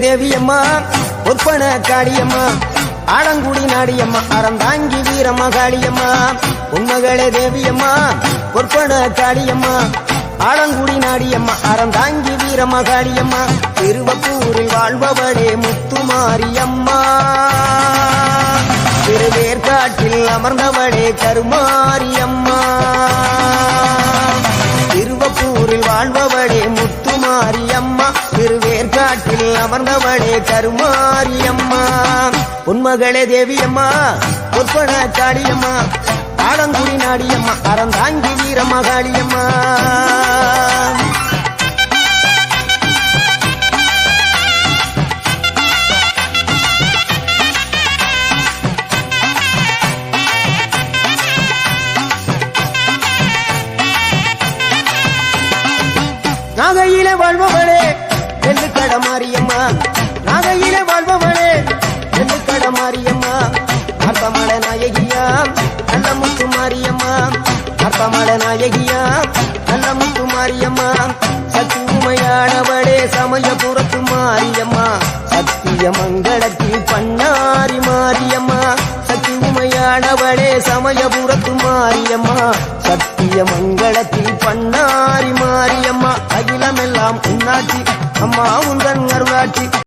தேவியம்மா ஒப்பன காளியம்மா ஆலங்குடி நாடியம்மா அறந்தாங்கி வீரம்மா காளியம்மா உண்மகளே தேவியம்மா ஒப்பன காளியம்மா ஆலங்குடி நாடியம்மா அறந்தாங்கி வீரம்மா காளியம்மா திருவப்பூரில் வாழ்பவளே முத்துமாரியம்மா திருவேற்காட்டில் அமர்ந்தவளே கருமாரியம்மா திருவப்பூரில் வாழ்பவளே முத்துமாரியம்மா திருவேற்காட்டில் அமர்ந்தவளே கருமாரியம்மா உண்மகளே தேவியம்மா ஒப்பன காளியம்மா ஆலங்குடி நாடியம்மா அறந்தாங்கி வீரம்மா காளியம்மா நாகையிலே வாழ்பவளே வெள்ளுக்கட மாரியம்மா நாகையிலே வாழ்பவளே வெள்ளுக்கட மாரியம்மா அர்த்தமல நாயகியா நல்ல முத்து மாரியம்மா அர்த்தமல நாயகியா நல்ல முத்து மாரியம்மா சக்தி உமையானவளே சமயபுரத்து மாரியம்மா சத்திய மங்களத்தில் பண்ணாரி மாரியம்மா சக்தி உமையானவளே சமயபுரத்து மாரியம்மா சத்திய மங்களத்தில் பண்ணாரி மாரியம்மா அகிலமெல்லாம் உன்னாட்சி அம்மா உந்தன் அருளாட்சி